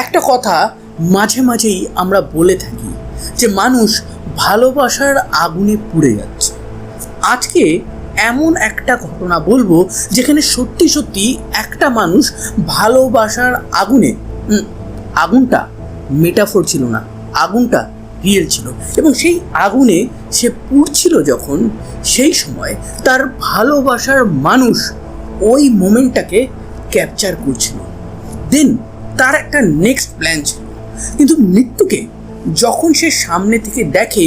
একটা কথা মাঝে মাঝেই আমরা বলে থাকি যে মানুষ ভালোবাসার আগুনে পুড়ে যাচ্ছে। আজকে এমন একটা ঘটনা বলবো যেখানে সত্যি সত্যি একটা মানুষ ভালোবাসার আগুনে, আগুনটা মেটাফোর ছিল না, আগুনটা রিয়েল ছিল, এবং সেই আগুনে সে পুড়ছিল যখন, সেই সময় তার ভালোবাসার মানুষ ওই মোমেন্টটাকে ক্যাপচার করছিল। দেন তার একটা নেক্সট প্ল্যান ছিল, কিন্তু মৃত্যুকে যখন সে সামনে থেকে দেখে,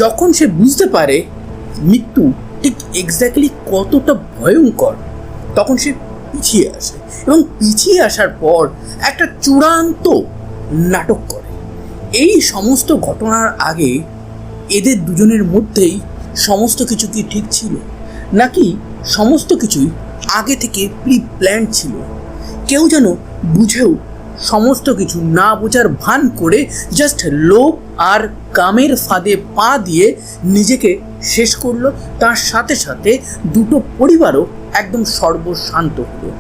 যখন সে বুঝতে পারে মৃত্যু ঠিক এক্স্যাক্টলি কতটা ভয়ঙ্কর, তখন সে পিছিয়ে আসে এবং পিছিয়ে আসার পর একটা চূড়ান্ত নাটক করে। এই সমস্ত ঘটনার আগে এদের দুজনের মধ্যেই সমস্ত কিছু কি ঠিক ছিল, নাকি সমস্ত কিছুই আগে থেকে প্রি প্ল্যান ছিল? কেউ যেন বুঝেও সমস্ত কিছু না বোঝার ভান করে জাস্ট লোভ আর কামের ফাঁদে পা দিয়ে নিজেকে শেষ করলো। তার সাথে সাথে দুটো পরিবারও একদম সর্বশান্ত হলো।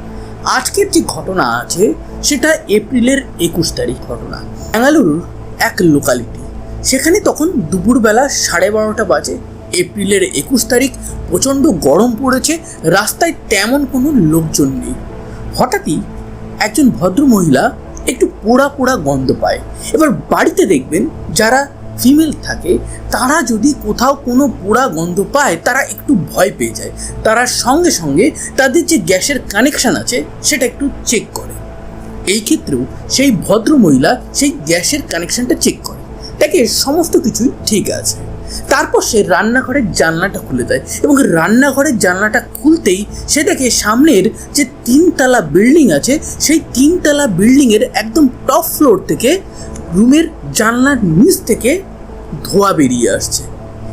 আজকের যে ঘটনা আছে সেটা এপ্রিলের 21 তারিখ ঘটনা, বেঙ্গালুরুর এক লোকালিটি। সেখানে তখন দুপুরবেলা 12:30 বাজে। এপ্রিলের 21 তারিখ, প্রচণ্ড গরম পড়েছে, রাস্তায় তেমন কোনো লোকজন নেই। হঠাৎই একজন ভদ্রমহিলা একটু পোড়া পোড়া গন্ধ পায়। এবার বাড়িতে দেখবেন যারা ফিমেল থাকে তারা যদি কোথাও কোনো পোড়া গন্ধ পায় তারা একটু ভয় পেয়ে যায়। তারা সঙ্গে সঙ্গে তাদের যে গ্যাসের কানেকশান আছে সেটা একটু চেক করে। এই ক্ষেত্রেও সেই ভদ্রমহিলা সেই গ্যাসের কানেকশানটা চেক করে, দেখে সমস্ত কিছুই ঠিক আছে। তারপর সে রান্নাঘরের জানলাটা খুলে দেয় এবং রান্নাঘরের জানলাটা খুলতেই সে দেখে সামনের যে 3তলা বিল্ডিং আছে সেই 3তলা বিল্ডিংয়ের একদম টপ ফ্লোর থেকে রুমের জানলার নিচ থেকে ধোঁয়া বেরিয়ে আসছে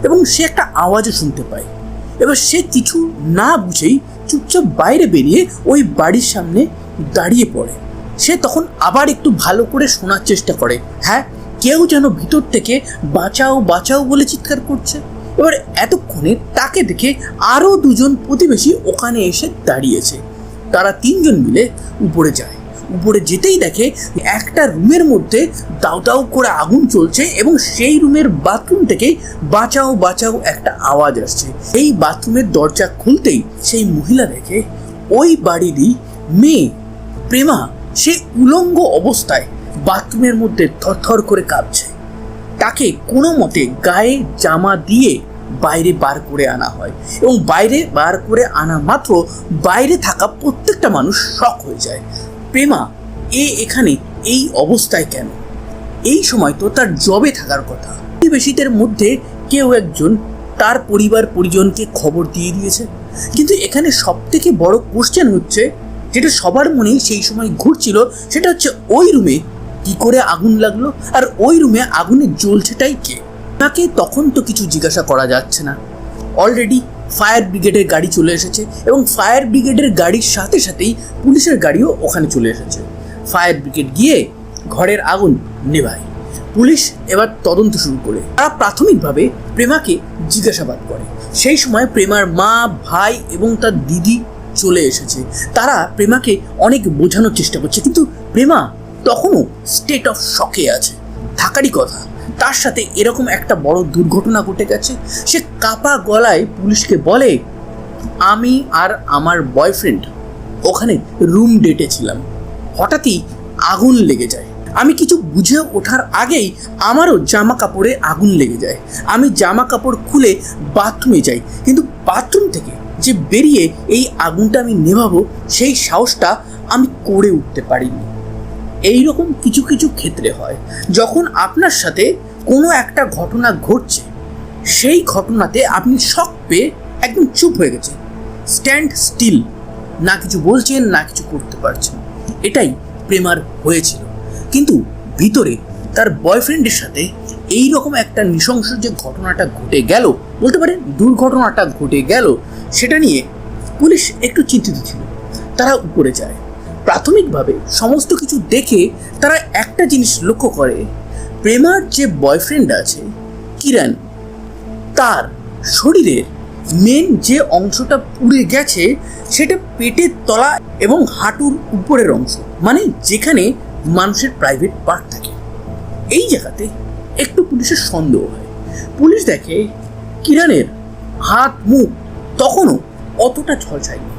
এবং সে একটা আওয়াজও শুনতে পায়। এবার সে কিছু না বুঝেই চুপচাপ বাইরে বেরিয়ে ওই বাড়ির সামনে দাঁড়িয়ে পড়ে। সে তখন আবার একটু ভালো করে শোনার চেষ্টা করে। হ্যাঁ, কেউ যেন ভিতর থেকে বাঁচাও বাঁচাও বলে চিৎকার করছে। এবার এতক্ষণে তাকে দেখে আরও দুজন প্রতিবেশী ওখানে এসে দাঁড়িয়েছে। তারা 3জন মিলে উপরে যায়। উপরে যেতেই দেখে একটা রুমের মধ্যে দাউ দাউ করে আগুন চলছে এবং সেই রুমের বাথরুম থেকেই বাঁচাও বাঁচাও একটা আওয়াজ আসছে। এই বাথরুমের দরজা খুলতেই সেই মহিলা দেখে ওই বাড়িরই মেয়ে প্রেমা, সে উলঙ্গ অবস্থায় বাথরুমের মধ্যে থরথর করে কাঁপছে। তাকে কোনো মতে গায়ে জামা দিয়ে বাইরে বার করে আনা হয় এবং বাইরে বার করে আনা মাত্র বাইরে থাকা প্রত্যেকটা মানুষ শক হয়ে যায়। প্রেমা এখানে এই অবস্থায় কেন? এই সময় তো তার জবে থাকার কথা। প্রতিবেশীদের মধ্যে কেউ একজন তার পরিবার পরিজনকে খবর দিয়ে দিয়েছে, কিন্তু এখানে সব থেকে বড় কোশ্চেন হচ্ছে, যেটা সবার মনেই সেই সময় ঘুরছিল, সেটা হচ্ছে ওই রুমে কি করে আগুন লাগলো আর ওই রুমে আগুনে জ্বলছেটাই কে? তাকে তখন তো কিছু জিজ্ঞাসা করা যাচ্ছে না। অলরেডি ফায়ার ব্রিগেডের গাড়ি চলে এসেছে এবং ফায়ার ব্রিগেডের গাড়ির সাথে সাথেই পুলিশের গাড়িও ওখানে চলে এসেছে। ফায়ার ব্রিগেড গিয়ে ঘরের আগুন নেভায়। পুলিশ এবার তদন্ত শুরু করে। তারা প্রাথমিকভাবে প্রেমাকে জিজ্ঞাসাবাদ করে। সেই সময় প্রেমার মা, ভাই এবং তার দিদি চলে এসেছে। তারা প্রেমাকে অনেক বোঝানোর চেষ্টা করছে, কিন্তু প্রেমা তখনও স্টেট অফ শকে আছে, থাকারই কথা। তার সাথে এরকম একটা বড় দুর্ঘটনা ঘটে গেছে। সে কাপা গলায় পুলিশকে বলে, আমি আর আমার বয়ফ্রেন্ড ওখানে রুম ডেটে ছিলাম, হঠাৎই আগুন লেগে যায়। আমি কিছু বুঝে ওঠার আগেই আমারও জামা কাপড়ে আগুন লেগে যায়। আমি জামা কাপড় খুলে বাথরুমে যাই, কিন্তু বাথরুম থেকে যে বেরিয়ে এই আগুনটা আমি নেভাবো সেই সাহসটা আমি করে উঠতে পারিনি। এইরকম কিছু কিছু ক্ষেত্রে হয়, যখন আপনার সাথে কোনো একটা ঘটনা ঘটছে, সেই ঘটনাতে আপনি শক পেয়ে একদম চুপ হয়ে গেছেন, স্ট্যান্ড স্টিল, না কিছু বলছেন না কিছু করতে পারছেন। এটাই প্রেমার হয়েছিল। কিন্তু ভিতরে তার বয়ফ্রেন্ডের সাথে এই রকম একটা নৃশংস যে ঘটনাটা ঘটে গেল, বলতে পারেন দুর্ঘটনাটা ঘটে গেল, সেটা নিয়ে পুলিশ একটু চিন্তিত ছিল। তারা উপরে যায়। প্রাথমিকভাবে সমস্ত কিছু দেখে তারা একটা জিনিস লক্ষ্য করে, প্রেমার যে বয়ফ্রেন্ড আছে কিরণ, তার শরীরের মেন যে অংশটা পুড়ে গেছে সেটা পেটের তলা এবং হাঁটুর উপরের অংশ, মানে যেখানে মানুষের প্রাইভেট পার্ট থাকে। এই জায়গাতে একটু পুলিশের সন্দেহ হয়। পুলিশ দেখে কিরণের হাত মুখ তখনও অতটা ঝলসায়নি।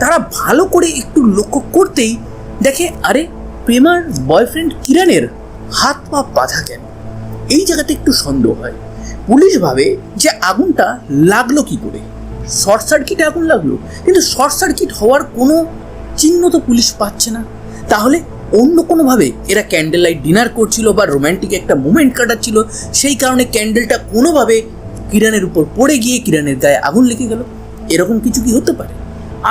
তারা ভালো করে একটু লক্ষ্য করতেই দেখে আরে প্রেমার বয়ফ্রেন্ড কিরণের হাত পা বাঁধা কেন। এই জায়গাতে একটু সন্দেহ হয়। পুলিশ ভাবে যে আগুনটা লাগলো কি করে, শর্ট সার্কিটে আগুন লাগলো, কিন্তু শর্ট সার্কিট হওয়ার কোনো চিহ্ন তো পুলিশ পাচ্ছে না। তাহলে অন্য কোনোভাবে এরা ক্যান্ডেল লাইট ডিনার করছিল বা রোম্যান্টিক একটা মোমেন্ট কাটাচ্ছিল, সেই কারণে ক্যান্ডেলটা কোনোভাবে কিরণের উপর পড়ে গিয়ে কিরণের গায়ে আগুন লেগে গেল। এরকম কিছু কি হতে পারে?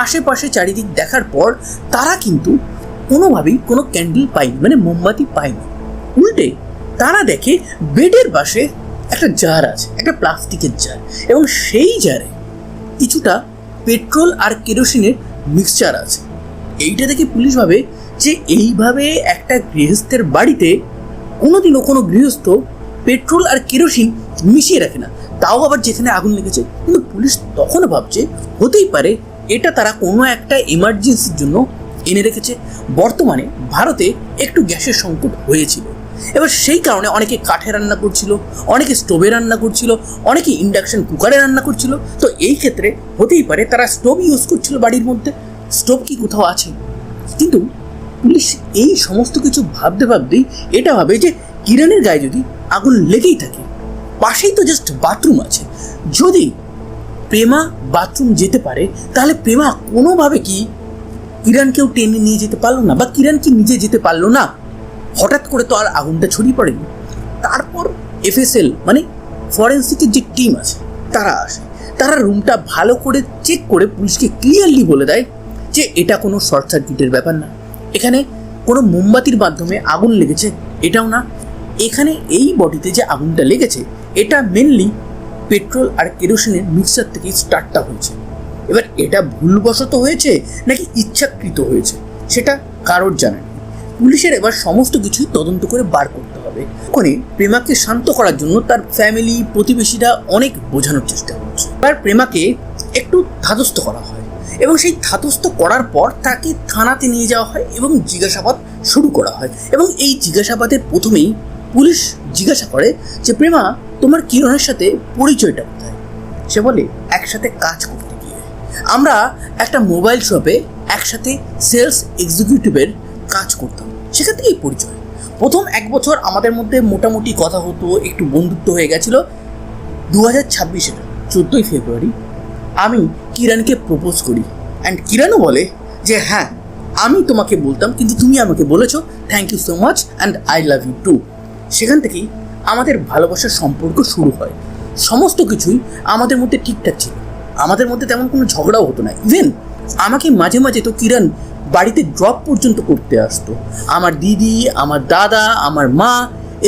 আশেপাশে চারিদিক দেখার পর তারা কিন্তু কোনোভাবেই কোনো ক্যান্ডেল পায়নি, মানে মোমবাতি পায়নি। উল্টে তারা দেখে বেডের পাশে একটা জার আছে, একটা প্লাস্টিকের জার, এবং সেই জারে কিছুটা পেট্রোল আর কেরোসিনের মিক্সচার আছে। এইটা দেখে পুলিশ ভাবে যে এইভাবে একটা গৃহস্থের বাড়িতে কোনোদিনও কোনো গৃহস্থ পেট্রোল আর কেরোসিন মিশিয়ে রাখে না, তাও আবার যেখানে আগুন লেগেছে। কিন্তু পুলিশ তখনও ভাবছে হতেই পারে এটা তারা কোনো একটা এমার্জেন্সির জন্য এনে রেখেছে। বর্তমানে ভারতে একটু গ্যাসের সংকট হয়েছিল, এবার সেই কারণে অনেকে কাঠে রান্না করছিল, অনেকে স্টোভে রান্না করছিল, অনেকে ইন্ডাকশন কুকারে রান্না করছিল। তো এই ক্ষেত্রে হতেই পারে তারা স্টোভ ইউজ করছিল বাড়ির মধ্যে। স্টোভ কি কোথাও আছে? কিন্তু পুলিশ এই সমস্ত কিছু ভাবতে ভাবতেই এটা ভাবে যে কিরণের গায়ে যদি আগুন লেগেই থাকে, পাশেই তো জাস্ট বাথরুম আছে, যদি প্রেমা বাথরুম যেতে পারে তাহলে প্রেমা কোনোভাবে কি কিরণকেও টেনে নিয়ে যেতে পারলো না, বা কিরণ কি নিজে যেতে পারলো না? হঠাৎ করে তো আর আগুনটা ছড়িয়ে পড়েনি। তারপর FSL মানে ফরেন্সিকের যে টিম আছে তারা আসে, তারা রুমটা ভালো করে চেক করে পুলিশকে ক্লিয়ারলি বলে দেয় যে এটা কোনো শর্ট সার্কিটের ব্যাপার না, এখানে কোনো মোমবাতির মাধ্যমে আগুন লেগেছে এটাও না, এখানে এই বডিতে যে আগুনটা লেগেছে এটা মেনলি পেট্রোল আর কেরোসিনের মিক্সচার থেকেই স্টার্টটা হয়েছে। এবার এটা ভুলবশত হয়েছে নাকি ইচ্ছাকৃত হয়েছে সেটা কারোর জানা নেই। পুলিশের এবার সমস্ত কিছুই তদন্ত করে বার করতে হবে। ওখানে প্রেমাকে শান্ত করার জন্য তার ফ্যামিলি প্রতিবেশীরা অনেক বোঝানোর চেষ্টা করছে। এবার প্রেমাকে একটু ধাতস্থ করা হয়, এবং সেই ধাতস্থ করার পর তাকে থানাতে নিয়ে যাওয়া হয় এবং জিজ্ঞাসাবাদ শুরু করা হয়। এবং এই জিজ্ঞাসাবাদের প্রথমেই পুলিশ জিজ্ঞাসা করে যে প্রেমা, তোমার কিরণের সাথে পরিচয়টা কোথায়? সে বলে একসাথে কাজ করতে গিয়ে আমরা একটা মোবাইল শপে একসাথে সেলস এক্সিকিউটিভের কাজ করতাম, সেখান থেকেই পরিচয়। প্রথম 1 বছর আমাদের মধ্যে মোটামুটি কথা হতো, একটু বন্ধুত্ব হয়ে গেছিল। 2026-এর 14ই ফেব্রুয়ারি আমি কিরণকে প্রপোজ করি, অ্যান্ড কিরণও বলে যে হ্যাঁ আমি তোমাকে বলতাম, কিন্তু তুমি আমাকে বলেছো, thank you so much and I love you too. সেখান থেকেই আমাদের ভালোবাসার সম্পর্ক শুরু হয়। সমস্ত কিছুই আমাদের মধ্যে ঠিকঠাক ছিল, আমাদের মধ্যে তেমন কোনো ঝগড়াও হতো না। ইভেন আমাকে মাঝে মাঝে তো কিরণ বাড়িতে ড্রপ পর্যন্ত করতে আসতো। আমার দিদি, আমার দাদা, আমার মা,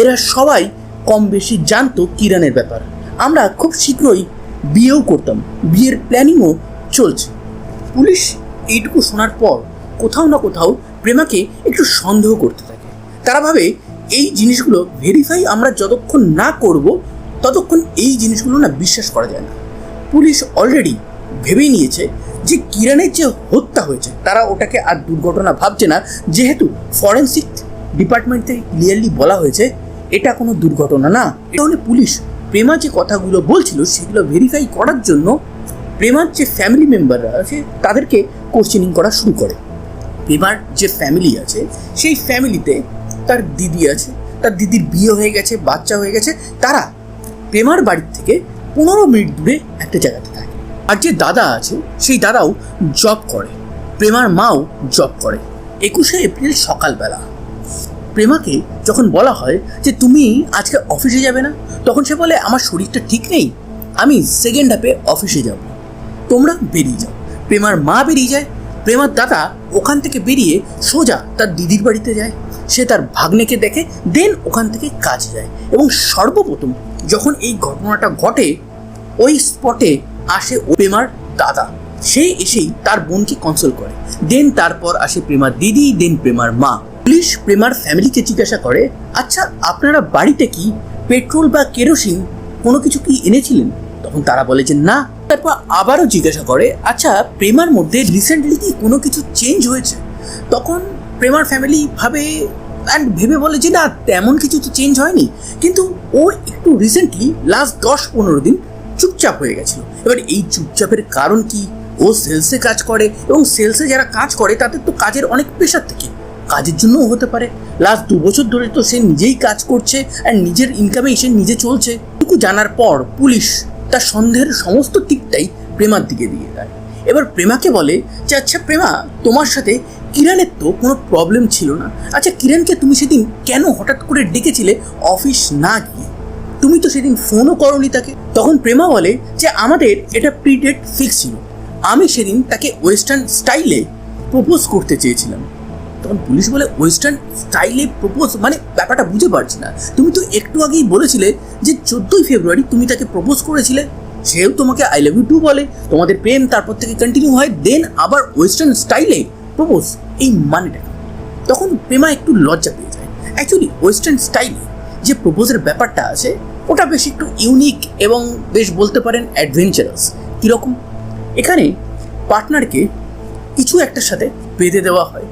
এরা সবাই কম বেশি জানতো কিরণের ব্যাপার। আমরা খুব শীঘ্রই বিয়েও করতাম, বিয়ের প্ল্যানিংও চলছে। পুলিশ এইটুকু শোনার পর কোথাও না কোথাও প্রেমাকে একটু সন্দেহ করতে থাকে। তারা ভাবে এই জিনিসগুলো ভেরিফাই আমরা যতক্ষণ না করব ততক্ষণ এই জিনিসগুলো না বিশ্বাস করা যায় না। পুলিশ অলরেডি ভেবেই নিয়েছে যে কিরণের যে হত্যা হয়েছে তারা ওটাকে আর দুর্ঘটনা ভাবছে না, যেহেতু ফরেন্সিক ডিপার্টমেন্ট থেকে ক্লিয়ারলি বলা হয়েছে এটা কোনো দুর্ঘটনা না। এটা হলে পুলিশ প্রেমা যে কথাগুলো বলছিল সেগুলো ভেরিফাই করার জন্য প্রেমার যে ফ্যামিলি মেম্বাররা আছে তাদেরকে কোশ্চেনিং করা শুরু করে। প্রেমার যে ফ্যামিলি আছে সেই ফ্যামিলিতে তার দিদি আছে, তার দিদির বিয়ে হয়ে গেছে, বাচ্চা হয়ে গেছে। তারা প্রেমার বাড়ির থেকে 15 মিনিট দূরে একটা জায়গাতে থাকে। আর যে দাদা আছে সেই দাদাও জব করে, প্রেমার মাও জব করে। 21শে এপ্রিল সকালবেলা প্রেমাকে যখন বলা হয় যে তুমি আজকে অফিসে যাবে না, তখন সে বলে আমার শরীরটা ঠিক নেই, আমি সেকেন্ড হাফে অফিসে যাব, তোমরা বেরিয়ে যাও। প্রেমার মা বেরিয়ে যায়, প্রেমার দাদা ওখান থেকে বেরিয়ে সোজা তার দিদির বাড়িতে যায়। সে তার ভাগ্নেকে দেখে, দেন ওখান থেকে কাজে যায়। এবং সর্বপ্রথম যখন এই ঘটনাটা ঘটে ওই স্পটে আসে প্রেমার দাদা। সে এসেই তার বোনকে কনসোল করে। দেন তারপর আসে প্রেমার দিদি, দেন প্রেমার মা। পুলিশ প্রেমার ফ্যামিলিকে জিজ্ঞাসা করে, আচ্ছা আপনারা বাড়িতে কি পেট্রোল বা কেরোসিন কোনো কিছু কি এনেছিলেন? তখন তারা বলে যে না। তারপর আবারও জিজ্ঞাসা করে, আচ্ছা প্রেমার মধ্যে রিসেন্টলি কি কোনো কিছু চেঞ্জ হয়েছে? তখন প্রেমার ফ্যামিলি ভাবে অ্যান্ড ভেবে বলে যে না, তেমন কিছু তো চেঞ্জ হয়নি, কিন্তু ও একটু রিসেন্টলি লাস্ট 10-15 দিন চুপচাপ হয়ে গেছিলো। এবার এই চুপচাপের কারণ কি? ও সেলসে কাজ করে এবং সেলসে যারা কাজ করে তাদের তো কাজের অনেক প্রেশার থাকে, কাজের জন্যও হতে পারে। লাস্ট 2 বছর ধরে তো সে নিজেই কাজ করছে আর নিজের ইনকামে সে নিজে চলছে। এটুকু জানার পর পুলিশ তার সন্দেহের সমস্ত দিকটাই প্রেমার দিকে দিয়ে দেয়। এবার প্রেমাকে বলে যে আচ্ছা প্রেমা, তোমার সাথে কিরণের তো কোনো প্রবলেম ছিল না, আচ্ছা কিরণকে তুমি সেদিন কেন হঠাৎ করে ডেকেছিলে অফিস না গিয়ে? তুমি তো সেদিন ফোনও করোনি তাকে। তখন প্রেমা বলে যে আমাদের এটা প্রিডেট ফিক্স ছিল, আমি সেদিন তাকে ওয়েস্টার্ন স্টাইলে প্রপোজ করতে চেয়েছিলাম। তখন পুলিশ বলে ওয়েস্টার্ন স্টাইলে প্রপোজ মানে? ব্যাপারটা বুঝে পারছি না। তুমি তো একটু আগেই বলেছিলে যে 14ই ফেব্রুয়ারি তুমি তাকে প্রপোজ করেছিলে, সেও তোমাকে আই লাভ ইউ টু বলে, তোমাদের প্রেম তারপর থেকে কন্টিনিউ হয়, দেন আবার ওয়েস্টার্ন স্টাইলে প্রপোজ, এই মানেটা? তখন প্রেমা একটু লজ্জা পেয়ে যায়। অ্যাকচুয়ালি ওয়েস্টার্ন স্টাইলে যে প্রপোজের ব্যাপারটা আছে ওটা বেশ একটু ইউনিক এবং বেশ বলতে পারেন অ্যাডভেঞ্চারাস। কীরকম? এখানে পার্টনারকে কিছু একটার সাথে বেঁধে দেওয়া হয়,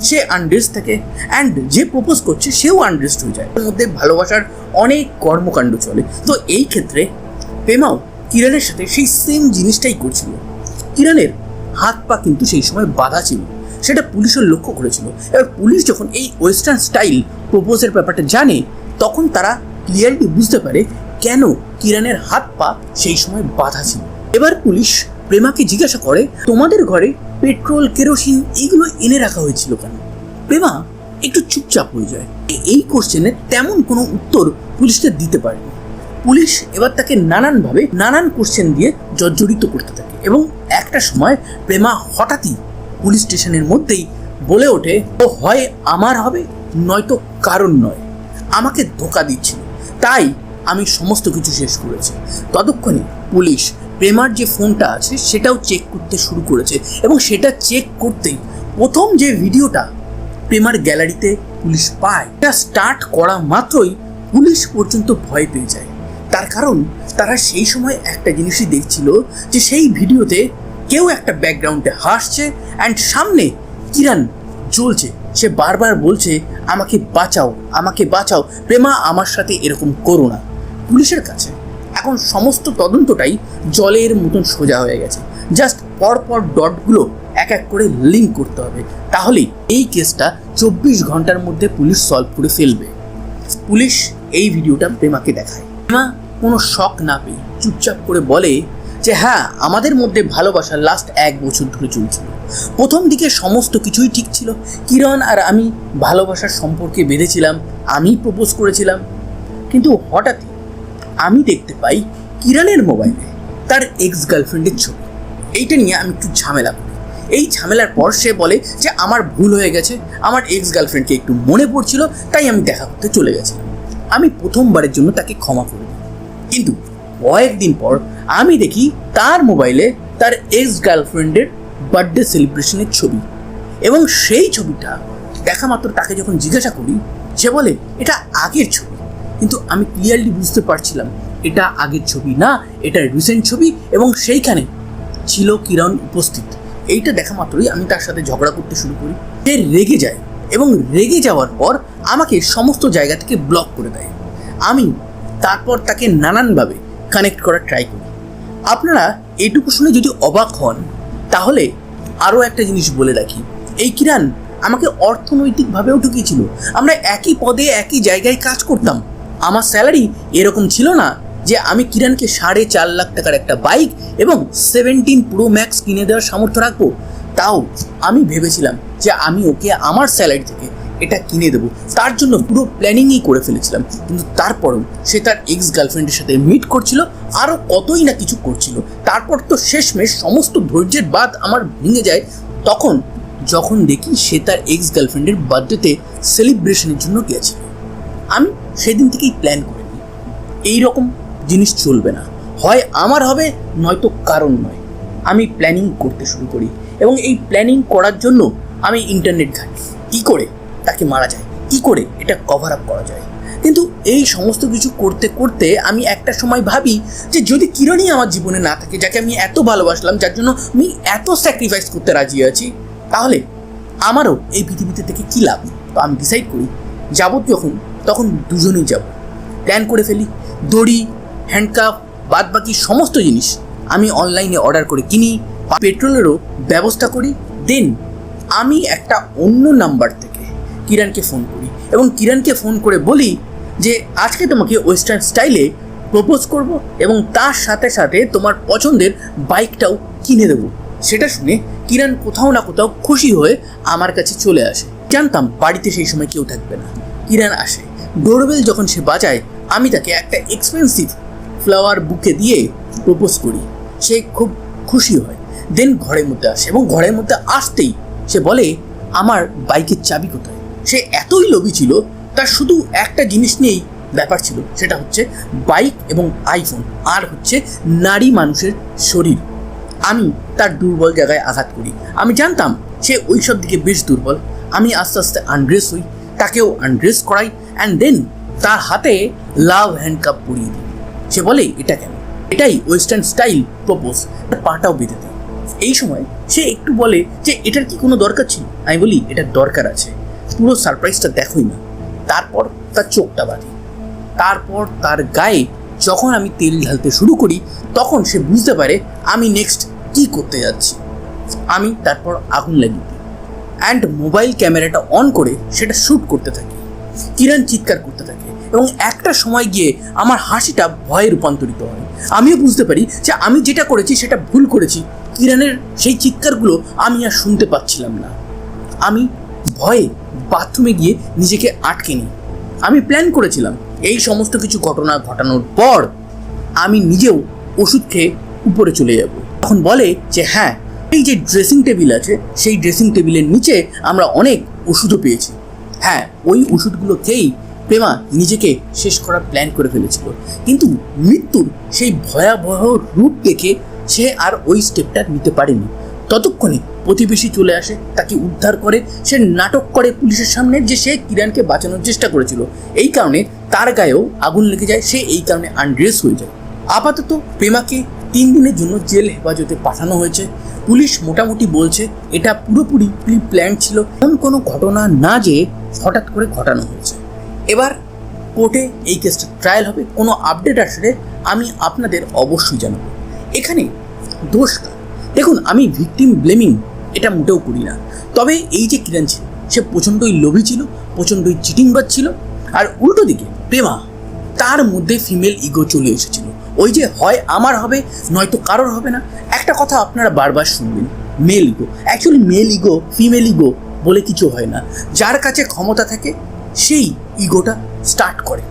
সে আনড্রেস থাকে অ্যান্ড যে প্রপোজ করছে সেও আনড্রেসড হয়ে যায়। এর মধ্যে ভালোবাসার অনেক কর্মকাণ্ড চলে। তো এই ক্ষেত্রে প্রেমাও কিরণের সাথে সেই সেম জিনিসটাই করছিল। কিরণের হাত পা কিন্তু সেই সময় বাঁধা ছিল, সেটা পুলিশের লক্ষ্য করেছিল। এবার পুলিশ যখন এই ওয়েস্টার্ন স্টাইল প্রপোজের ব্যাপারটা জানে তখন তারা ক্লিয়ারলি বুঝতে পারে কেন কিরণের হাত পা সেই সময় বাঁধা ছিল। এবার পুলিশ প্রেমাকে জিজ্ঞাসা করে তোমাদের ঘরে পেট্রোল, কেরোসিন এগুলো এনে রাখা হয়েছিল কেন? প্রেমা একটু চুপচাপ হয়ে যায়। এই কোশ্চেনের তেমন কোনো উত্তর পুলিশকে দিতে পারেনি। পুলিশ এবার তাকে নানানভাবে নানান কোশ্চেন দিয়ে জর্জরিত করতে থাকে এবং একটা সময় প্রেমা হঠাৎই পুলিশ স্টেশনের মধ্যেই বলে ওঠে ও হয় আমার হবে নয়তো কারণ নয়, আমাকে ধোঁকা দিচ্ছিল, তাই আমি সমস্ত কিছু শেষ করেছি। ততক্ষণে পুলিশ প্রেমার যে ফোনটা আছে সেটাও চেক করতে শুরু করেছে এবং সেটা চেক করতেই প্রথম যে ভিডিওটা প্রেমার গ্যালারিতে পুলিশ পায়, এটা স্টার্ট করা মাত্রই পুলিশ পর্যন্ত ভয় পেয়ে যায়। তার কারণ তারা সেই সময় একটা জিনিসই দেখছিল যে সেই ভিডিওতে কেউ একটা ব্যাকগ্রাউন্ডে হাসছে অ্যান্ড সামনে কিরণ জ্বলছে, সে বারবার বলছে আমাকে বাঁচাও, আমাকে বাঁচাও, প্রেমা আমার সাথে এরকম করো না। পুলিশের কাছে এখন সমস্ত তদন্তটাই জলের মতন সোজা হয়ে গেছে, জাস্ট পরপর ডটগুলো এক এক করে লিঙ্ক করতে হবে, তাহলেই এই কেসটা 24 ঘন্টার মধ্যে পুলিশ সলভ করে ফেলবে। পুলিশ এই ভিডিওটা প্রেমাকে দেখায়। প্রেমা কোনো শক না পেয়ে চুপচাপ করে বলে যে হ্যাঁ, আমাদের মধ্যে ভালোবাসা লাস্ট 1 বছর ধরে চলছিল। প্রথম দিকে সমস্ত কিছুই ঠিক ছিল, কিরণ আর আমি ভালোবাসার সম্পর্কে বেঁধেছিলাম, আমি প্রপোজ করেছিলাম, কিন্তু হঠাৎই আমি দেখতে পাই কিরণের মোবাইলে তার এক্স গার্লফ্রেন্ডের ছবি। এইটা নিয়ে আমি একটু ঝামেলা করি। এই ঝামেলার পর সে বলে যে আমার ভুল হয়ে গেছে, আমার এক্স গার্লফ্রেন্ডকে একটু মনে পড়ছিল তাই আমি দেখা করতে চলে গেছিলাম। আমি প্রথমবারের জন্য তাকে ক্ষমা করে দিই, কিন্তু কয়েকদিন পর আমি দেখি তার মোবাইলে তার এক্স গার্লফ্রেন্ডের বার্থডে সেলিব্রেশনের ছবি, এবং সেই ছবিটা দেখা মাত্র তাকে যখন জিজ্ঞাসা করি সে বলে এটা আগের ছবি, কিন্তু আমি ক্লিয়ারলি বুঝতে পারছিলাম এটা আগের ছবি না, এটা রিসেন্ট ছবি এবং সেইখানে ছিল কিরণ উপস্থিত। এইটা দেখা মাত্রই আমি তার সাথে ঝগড়া করতে শুরু করি। সে রেগে যায় এবং রেগে যাওয়ার পর আমাকে সমস্ত জায়গা থেকে ব্লক করে দেয়। আমি তারপর তাকে নানানভাবে কানেক্ট করার ট্রাই করি। আপনারা এটুকু শুনে যদি অবাক হন তাহলে আরও একটা জিনিস বলে রাখি, এই কিরণ আমাকে অর্থনৈতিকভাবেও ঠকিয়েছিল। আমরা একই পদে একই জায়গায় কাজ করতাম, আমার স্যালারি এরকম ছিল না যে আমি কিরণকে 4.5 লাখ টাকার একটা বাইক এবং 17 Pro Max কিনে দেওয়ার সামর্থ্য রাখবো। তাও আমি ভেবেছিলাম যে আমি ওকে আমার স্যালারি থেকে এটা কিনে দেবো, তার জন্য পুরো প্ল্যানিংই করে ফেলেছিলাম। কিন্তু তারপরেও সে তার এক্স গার্লফ্রেন্ডের সাথে মিট করছিল, আরও কতই না কিছু করছিল। তারপর তো শেষমেশ সমস্ত ধৈর্যের বাঁধ আমার ভেঙে যায় তখন যখন দেখি সে তার এক্স গার্লফ্রেন্ডের বার্থডেতে সেলিব্রেশনের জন্য গিয়েছিল। আমি সেদিন থেকেই প্ল্যান করে নিই এইরকম জিনিস চলবে না, হয় আমার হবে নয়তো কারণ নয়। আমি প্ল্যানিং করতে শুরু করি এবং এই প্ল্যানিং করার জন্য আমি ইন্টারনেট ঘাঁটি, কী করে তাকে মারা যায়, কী করে এটা কভার আপ করা যায়। কিন্তু এই সমস্ত কিছু করতে করতে আমি একটা সময় ভাবি যে যদি কিরণই আমার জীবনে না থাকে, যাকে আমি এত ভালোবাসলাম, যার জন্য আমি এত স্যাক্রিফাইস করতে রাজি আছি, তাহলে আমারও এই পৃথিবীতে থেকে কী লাভ। তো আমি ডিসাইড করি যাব যখন তখন দুজনেই যাব। প্ল্যান করে ফেলি, দড়ি, হ্যান্ডকাফ, বাদ বাকি সমস্ত জিনিস আমি অনলাইনে অর্ডার করে কিনি, পেট্রোলেরও ব্যবস্থা করি। দেন আমি একটা অন্য নাম্বার থেকে কিরণকে ফোন করি এবং কিরণকে ফোন করে বলি যে আজকে তোমাকে ওয়েস্টার্ন স্টাইলে প্রপোজ করব এবং তার সাথে সাথে তোমার পছন্দের বাইকটাও কিনে দেবো। সেটা শুনে কিরণ কোথাও না কোথাও খুশি হয়ে আমার কাছে চলে আসে। জানতাম বাড়িতে সেই সময় কেউ থাকবে না। কিরণ আসে, ডোরবেল যখন সে বাজায় আমি তাকে একটা এক্সপেন্সিভ ফ্লাওয়ার বুকে দিয়ে প্রপোজ করি। সে খুব খুশি হয়। দেন ঘরের মধ্যে আসে এবং ঘরের মধ্যে আসতেই সে বলে আমার বাইকের চাবি কোথায়। সে এতই লোভী ছিল, তার শুধু একটা জিনিস নিয়েই ব্যাপার ছিল, সেটা হচ্ছে বাইক এবং আইফোন, আর হচ্ছে নারী মানুষের শরীর। আমি তার দুর্বল জায়গায় আঘাত করি। আমি জানতাম সে ওই সব দিকে বেশ দুর্বল। আমি আস্তে আস্তে আনড্রেস হই, তাকেও আনড্রেস করাই, অ্যান্ড দেন তার হাতে লাভ হ্যান্ডকাপ পরিয়ে দিই। সে বলে এটা কেন? এটাই ওয়েস্টার্ন স্টাইল প্রপোজ। পাটাও বেঁধে দেয়। এই সময় সে একটু বলে যে এটার কি কোনো দরকার ছিল? আমি বলি এটার দরকার আছে, পুরো সারপ্রাইজটা দেখোই না। তারপর তার চোখটা বাঁধি। তারপর তার গায়ে যখন আমি তেল ঢালতে শুরু করি তখন সে বুঝতে পারে আমি নেক্সট কি করতে যাচ্ছি। আমি তারপর আগুন লাগিয়ে দিই অ্যান্ড মোবাইল ক্যামেরাটা অন করে সেটা শ্যুট করতে থাকি। কিরণ চিৎকার করতে থাকে এবং একটা সময় গিয়ে আমার হাসিটা ভয়ে রূপান্তরিত হয়। আমিও বুঝতে পারি যে আমি যেটা করেছি সেটা ভুল করেছি। কিরণের সেই চিৎকারগুলো আমি আর শুনতে পাচ্ছিলাম না। আমি ভয়ে বাথরুমে গিয়ে নিজেকে আটকে নিই। আমি প্ল্যান করেছিলাম এই সমস্ত কিছু ঘটনা ঘটানোর পর আমি নিজেও ওষুধ খেয়ে উপরে চলে যাব। তখন বলে যে হ্যাঁ, এই যে ড্রেসিং টেবিল আছে সেই ড্রেসিং টেবিলের নিচে আমরা অনেক ওষুধও পেয়েছি। হ্যাঁ, ওই ওষুধগুলো খেয়েই প্রেমা নিজেকে শেষ করার প্ল্যান করে ফেলেছিল, কিন্তু মৃত্যুর সেই ভয়াবহ রূপ দেখে সে আর ওই স্টেপটা নিতে পারেনি। ততক্ষণে প্রতিবেশী চলে আসে, তাকে উদ্ধার করে। সে নাটক করে পুলিশের সামনে যে সে কিরণকে বাঁচানোর চেষ্টা করেছিল। এই কারণে তার গায়েও আগুন লেগে যায়, সে এই কারণে আনড্রেস হয়ে যায়। আপাতত প্রেমাকে 3 দিনের জন্য জেল হেফাজতে পাঠানো হয়েছে। পুলিশ মোটামুটি বলছে এটা পুরোপুরি প্রি প্ল্যান ছিল, এমন কোনো ঘটনা না যে হঠাৎ করে ঘটানো হয়েছে। এবার কোর্টে এই কেসটা ট্রায়াল হবে। কোনো আপডেট আসলে আমি আপনাদের অবশ্যই জানাবো। এখানে দোষ কার? দেখুন, আমি ভিকটিম ব্লেমিং এটা মোটেও করি না। তবে এই যে কিরণ ছিল সে প্রচণ্ডই লোভী ছিল, প্রচণ্ডই চিটিংবাজ ছিল। আর উল্টো দিকে প্রেমা, তার মধ্যে ফিমেল ইগো চলে এসেছিল। ওই যে হয় আমার হবে নয়তো কারোর হবে না। একটা কথা আপনারা বারবার শুনবেন, male ego. Actually male ego female ego বলে কিছু হয় না। যার কাছে ক্ষমতা থাকে সেই ইগোটা স্টার্ট করে।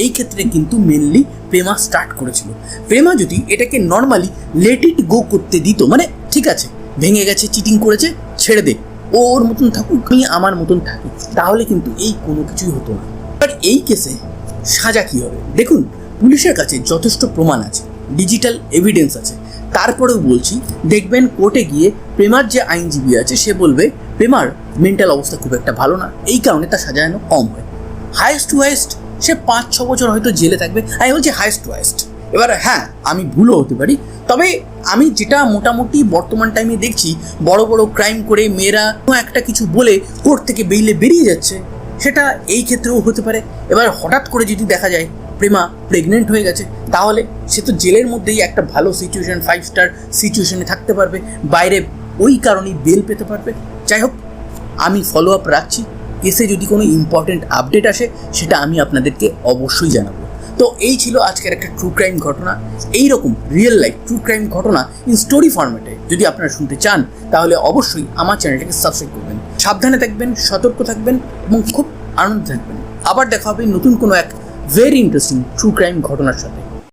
এই ক্ষেত্রে কিন্তু মেনলি প্রেমা স্টার্ট করেছিল। প্রেমা যদি এটাকে নর্মালি লেট ইট গো করতে দিত, মানে ঠিক আছে ভেঙে গেছে, চিটিং করেছে, ছেড়ে দে, ওর মতন থাকুক, আমি আমার মতন থাকি, তাহলে কিন্তু এই কোনো কিছুই হতো না। বাট এই কেসে সাজা কী হবে? দেখুন, পুলিশের কাছে যথেষ্ট প্রমাণ আছে, ডিজিটাল এভিডেন্স আছে। তারপরেও বলছি, দেখবেন কোর্টে গিয়ে প্রেমার যে আইনজীবী আছে সে বলবে প্রেমার মেন্টাল অবস্থা খুব একটা ভালো না, এই কারণে তার সাজা যেন কম হয়। হায়েস্ট টু হায়েস্ট সে 5-6 বছর হয়তো জেলে থাকবে, আমি বলছি হায়েস্ট টু হায়েস্ট। এবার হ্যাঁ, আমি ভুলও হতে পারি, তবে আমি যেটা মোটামুটি বর্তমান টাইমে দেখছি, বড় বড় ক্রাইম করে মেয়েরা একটা কিছু বলে কোর্ট থেকে বেইলে বেরিয়ে যাচ্ছে, সেটা এই ক্ষেত্রেও হতে পারে। এবার হঠাৎ করে যদি দেখা যায় প্রেমা প্রেগনেন্ট হয়ে গেছে, তাহলে সে তো জেলের মধ্যেই একটা ভালো সিচুয়েশন, 5 স্টার সিচুয়েশনে থাকতে পারবে, বাইরে ওই কারণেই বেল পেতে পারবে। যাই হোক, আমি ফলো আপ রাখছি। কেসে যদি কোনো ইম্পর্টেন্ট আপডেট আসে সেটা আমি আপনাদেরকে অবশ্যই জানাবো। তো এই ছিল আজকের একটা ট্রু ক্রাইম ঘটনা। এই রকম রিয়েল লাইফ ট্রু ক্রাইম ঘটনা ইন স্টোরি ফরম্যাটে যদি আপনারা শুনতে চান তাহলে অবশ্যই আমার চ্যানেলটাকে সাবস্ক্রাইব করবেন। সাবধানে থাকবেন, সতর্ক থাকবেন এবং খুব আনন্দ থাকবেন। আবার দেখা হবে নতুন কোনো এক ভেরি ইন্টারেস্টিং ট্রু ক্রাইম ঘটনার সাথে।